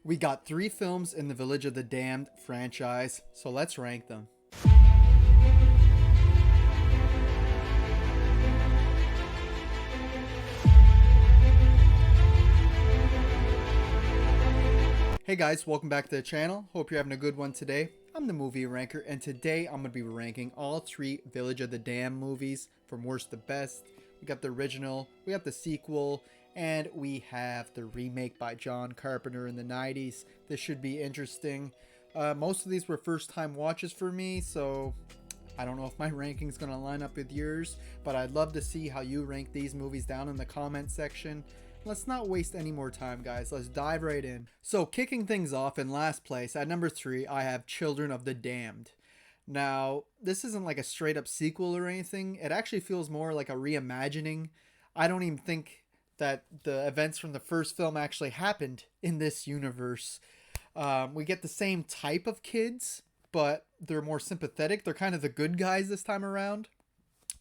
We got 3 films in the Village of the Damned franchise, so let's rank them. Hey guys, welcome back to the channel. Hope you're having a good one today. I'm the movie ranker, and today I'm going to be ranking all 3 Village of the Damned movies from worst to best. We got the original, we got the sequel, and we have the remake by John Carpenter in the 90s. This should be interesting. Most of these were first time watches for me, so I don't know if my ranking is going to line up with yours, but I'd love to see how you rank these movies down in the comment section. Let's not waste any more time, guys. Let's dive right in. So, kicking things off in last place, at number 3, I have Children of the Damned. Now, this isn't like a straight up sequel or anything. It actually feels more like a reimagining. I don't even think that the events from the first film actually happened in this universe. We get the same type of kids, but they're more sympathetic. They're kind of the good guys this time around.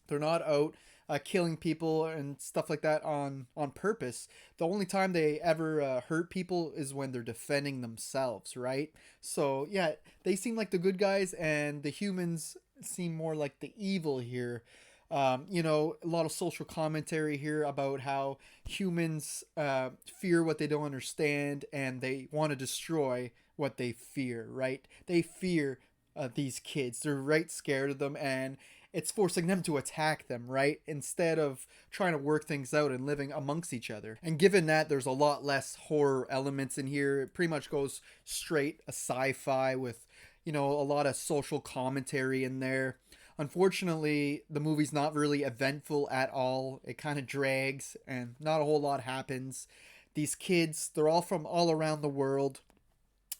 They're not out killing people and stuff like that on purpose. The only time they ever hurt people is when they're defending themselves, right? So yeah, they seem like the good guys, and the humans seem more like the evil here. You know, a lot of social commentary here about how humans fear what they don't understand, and they want to destroy what they fear, right? They fear these kids. They're right scared of them, and it's forcing them to attack them, right? Instead of trying to work things out and living amongst each other. And given that there's a lot less horror elements in here, it pretty much goes straight a sci-fi with, you know, a lot of social commentary in there. Unfortunately, the movie's not really eventful at all. It kind of drags and not a whole lot happens. These kids, they're all from all around the world.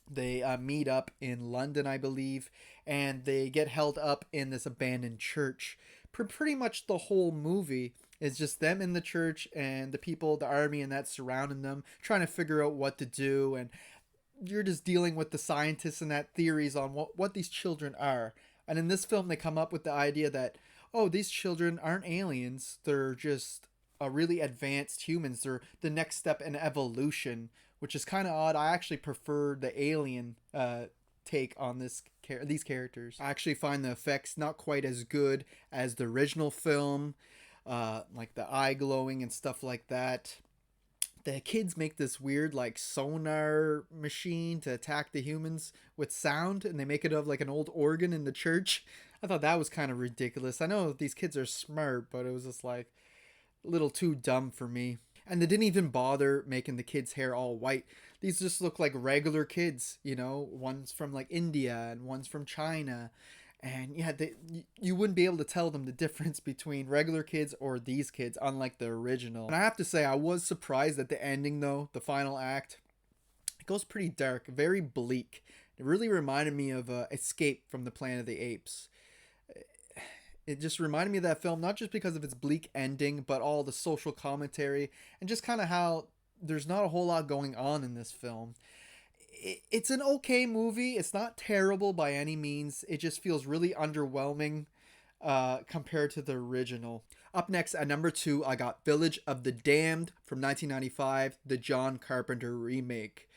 They meet up in London, I believe, and they get held up in this abandoned church. Pretty much the whole movie is just them in the church and the people, the army, and that surrounding them, trying to figure out what to do. And you're just dealing with the scientists and that theories on what these children are. And in this film, they come up with the idea that, oh, these children aren't aliens. They're just really advanced humans. They're the next step in evolution, which is kind of odd. I actually prefer the alien take on these characters. I actually find the effects not quite as good as the original film, like the eye glowing and stuff like that. The kids make this weird like sonar machine to attack the humans with sound, and they make it of like an old organ in the church. I thought that was kind of ridiculous. I know these kids are smart, but it was just like a little too dumb for me. And they didn't even bother making the kids' hair all white. These just look like regular kids, you know. One's from like India and one's from China. And yeah, you wouldn't be able to tell them the difference between regular kids or these kids, unlike the original. And I have to say, I was surprised at the ending though, the final act. It goes pretty dark, very bleak. It really reminded me of Escape from the Planet of the Apes. It just reminded me of that film, not just because of its bleak ending, but all the social commentary and just kind of how there's not a whole lot going on in this film. It's an okay movie. It's not terrible by any means. It just feels really underwhelming compared to the original. Up next at number 2, I got Village of the Damned from 1995, the John Carpenter remake.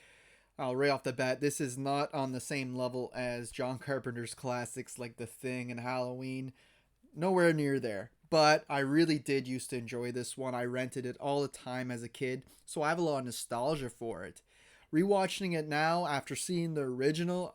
Right off the bat, this is not on the same level as John Carpenter's classics like The Thing and Halloween. Nowhere near there. But I really did used to enjoy this one. I rented it all the time as a kid, so I have a lot of nostalgia for it. Rewatching it now after seeing the original,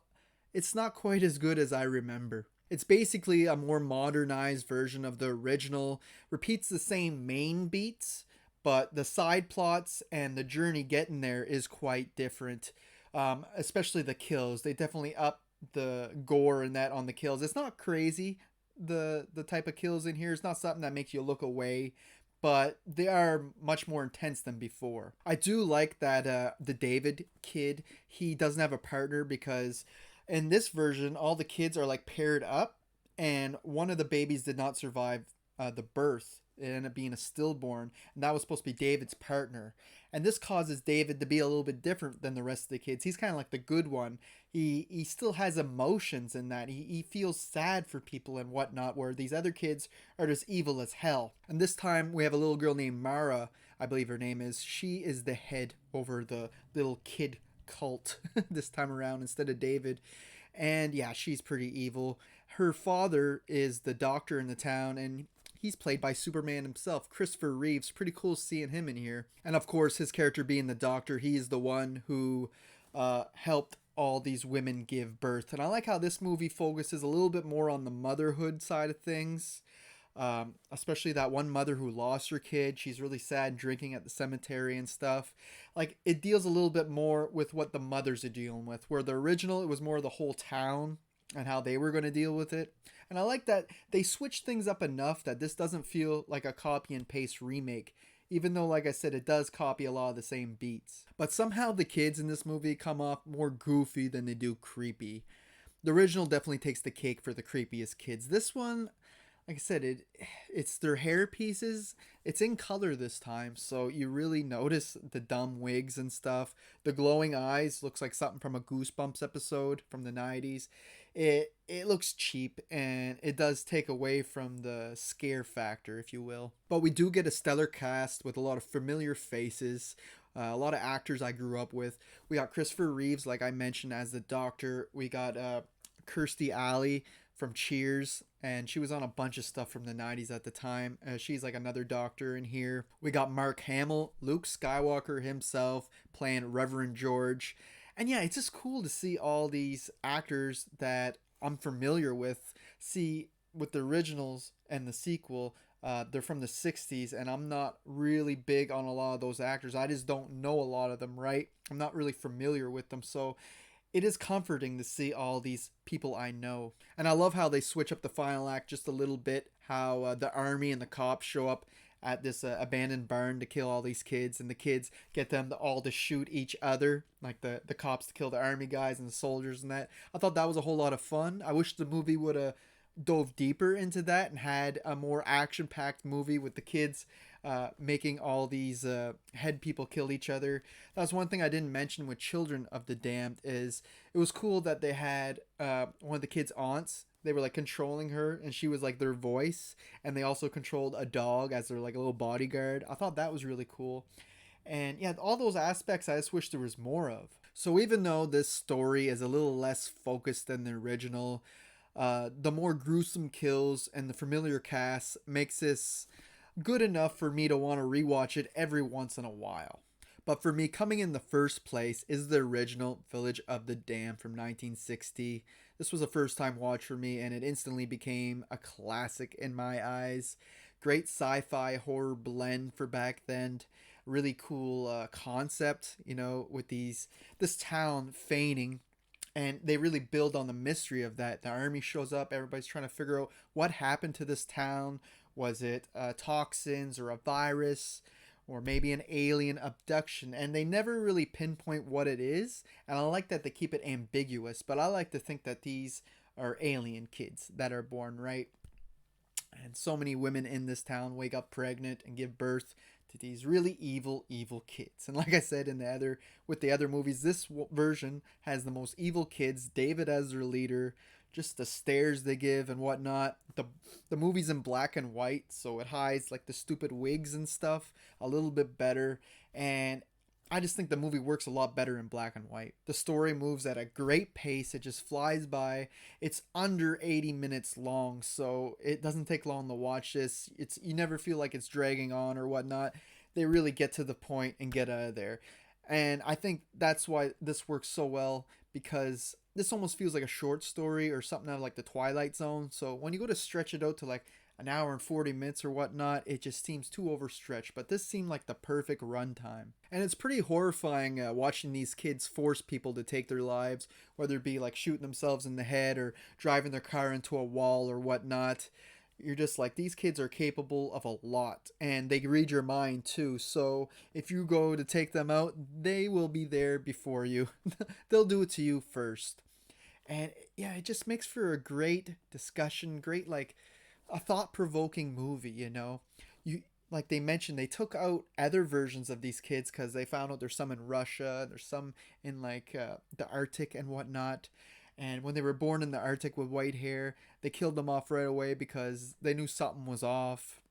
it's not quite as good as I remember. It's basically a more modernized version of the original, repeats the same main beats, but the side plots and the journey getting there is quite different. Especially the kills. They definitely up the gore and that on the kills. It's not crazy. The type of kills in here is not something that makes you look away, but they are much more intense than before. I do like that the David kid, he doesn't have a partner, because in this version all the kids are like paired up, and one of the babies did not survive the birth. It ended up being a stillborn, and that was supposed to be David's partner. And this causes David to be a little bit different than the rest of the kids. He's kind of like the good one. He still has emotions in that. He feels sad for people and whatnot, where these other kids are just evil as hell. And this time we have a little girl named Mara, I believe her name is. She is the head over the little kid cult this time around instead of David. And yeah, she's pretty evil. Her father is the doctor in the town, and he's played by Superman himself, Christopher Reeves. Pretty cool seeing him in here. And of course, his character being the doctor, he's the one who helped all these women give birth. And I like how this movie focuses a little bit more on the motherhood side of things. Especially that one mother who lost her kid. She's really sad, drinking at the cemetery and stuff. Like, it deals a little bit more with what the mothers are dealing with. Where the original, it was more the whole town and how they were going to deal with it. And I like that they switched things up enough that this doesn't feel like a copy and paste remake. Even though, like I said, it does copy a lot of the same beats. But somehow the kids in this movie come off more goofy than they do creepy. The original definitely takes the cake for the creepiest kids. This one, like I said, it's their hair pieces. It's in color this time, so you really notice the dumb wigs and stuff. The glowing eyes looks like something from a Goosebumps episode from the 90s. It looks cheap, and it does take away from the scare factor, if you will. But we do get a stellar cast with a lot of familiar faces. A lot of actors I grew up with. We got Christopher Reeves, like I mentioned, as the doctor. We got Kirstie Alley from Cheers, and she was on a bunch of stuff from the 90s at the time. She's like another doctor in here. We got Mark Hamill, Luke Skywalker himself, playing Reverend George. And yeah, it's just cool to see all these actors that I'm familiar with. See, with the originals and the sequel, they're from the 60s, and I'm not really big on a lot of those actors. I just don't know a lot of them, right? I'm not really familiar with them, so it is comforting to see all these people I know. And I love how they switch up the final act just a little bit, how the army and the cops show up at this abandoned barn to kill all these kids, and the kids get them all to shoot each other, like the cops to kill the army guys and the soldiers and that. I thought that was a whole lot of fun. I wish the movie would have dove deeper into that and had a more action-packed movie with the kids making all these head people kill each other. That was one thing I didn't mention with Children of the Damned. Is it was cool that they had one of the kids' aunts. They were like controlling her, and she was like their voice, and they also controlled a dog as their like a little bodyguard. I thought that was really cool. And yeah, all those aspects I just wish there was more of. So even though this story is a little less focused than the original, the more gruesome kills and the familiar cast makes this good enough for me to want to rewatch it every once in a while. But for me, coming in the first place is the original Village of the Damned from 1960. This was a first time watch for me, and it instantly became a classic in my eyes. Great sci-fi horror blend for back then. Really cool concept, you know, with this town feigning, and they really build on the mystery of that. The army shows up, everybody's trying to figure out what happened to this town. Was it toxins or a virus or maybe an alien abduction? And they never really pinpoint what it is, and I like that they keep it ambiguous, but I like to think that these are alien kids that are born, right? And so many women in this town wake up pregnant and give birth to these really evil kids. And like I said in the other with the other movies, this version has the most evil kids. David as their leader, just the stares they give and whatnot. The movie's in black and white, so it hides like the stupid wigs and stuff a little bit better. And I just think the movie works a lot better in black and white. The story moves at a great pace. It just flies by. It's under 80 minutes long, so it doesn't take long to watch this. You never feel like it's dragging on or whatnot. They really get to the point and get out of there. And I think that's why this works so well, because this almost feels like a short story or something out of like the Twilight Zone. So when you go to stretch it out to like an hour and 40 minutes or whatnot, it just seems too overstretched. But this seemed like the perfect runtime. And it's pretty horrifying watching these kids force people to take their lives, whether it be like shooting themselves in the head or driving their car into a wall or whatnot. You're just like, these kids are capable of a lot, and they read your mind too. So if you go to take them out, they will be there before you. They'll do it to you first. And yeah, it just makes for a great discussion, great like a thought-provoking movie, you know. You like they mentioned, they took out other versions of these kids because they found out there's some in Russia, there's some in like the Arctic and whatnot. And when they were born in the Arctic with white hair, they killed them off right away because they knew something was off.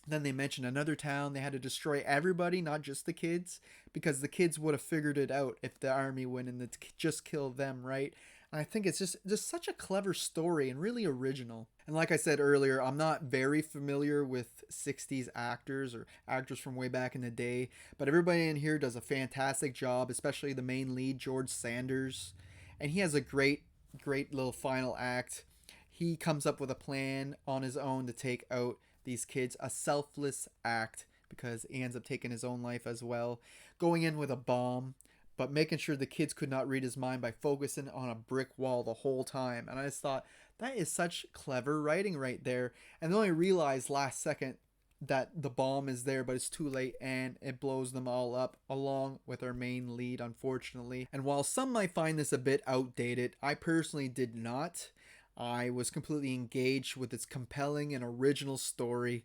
Then they mentioned another town. They had to destroy everybody, not just the kids, because the kids would have figured it out if the army went and just killed them, right? And I think it's just such a clever story and really original. And like I said earlier, I'm not very familiar with 60s actors or actors from way back in the day, but everybody in here does a fantastic job, especially the main lead, George Sanders. And he has a great little final act. He comes up with a plan on his own to take out these kids, a selfless act because he ends up taking his own life as well, going in with a bomb, but making sure the kids could not read his mind by focusing on a brick wall the whole time. And I just thought that is such clever writing right there. And then I realized last second that the bomb is there, but it's too late and it blows them all up along with our main lead, unfortunately. And while some might find this a bit outdated, I personally did not. I was completely engaged with its compelling and original story,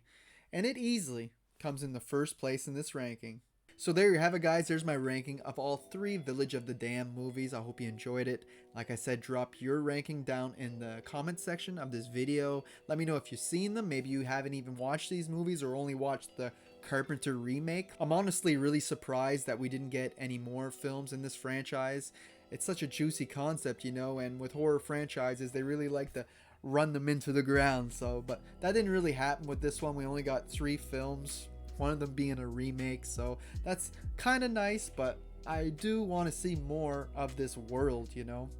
and it easily comes in the first place in this ranking. So there you have it, guys. There's my ranking of all 3 Village of the Damned movies. I hope you enjoyed it. Like I said, drop your ranking down in the comment section of this video. Let me know if you've seen them. Maybe you haven't even watched these movies or only watched the Carpenter remake. I'm honestly really surprised that we didn't get any more films in this franchise. It's such a juicy concept, you know, and with horror franchises, they really like to run them into the ground. So, but that didn't really happen with this one. We only got 3 films, one of them being a remake. So that's kind of nice, but I do want to see more of this world, you know.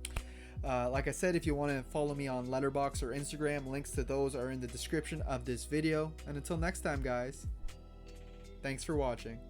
Like I said, if you want to follow me on Letterboxd or Instagram, links to those are in the description of this video. And until next time, guys, thanks for watching.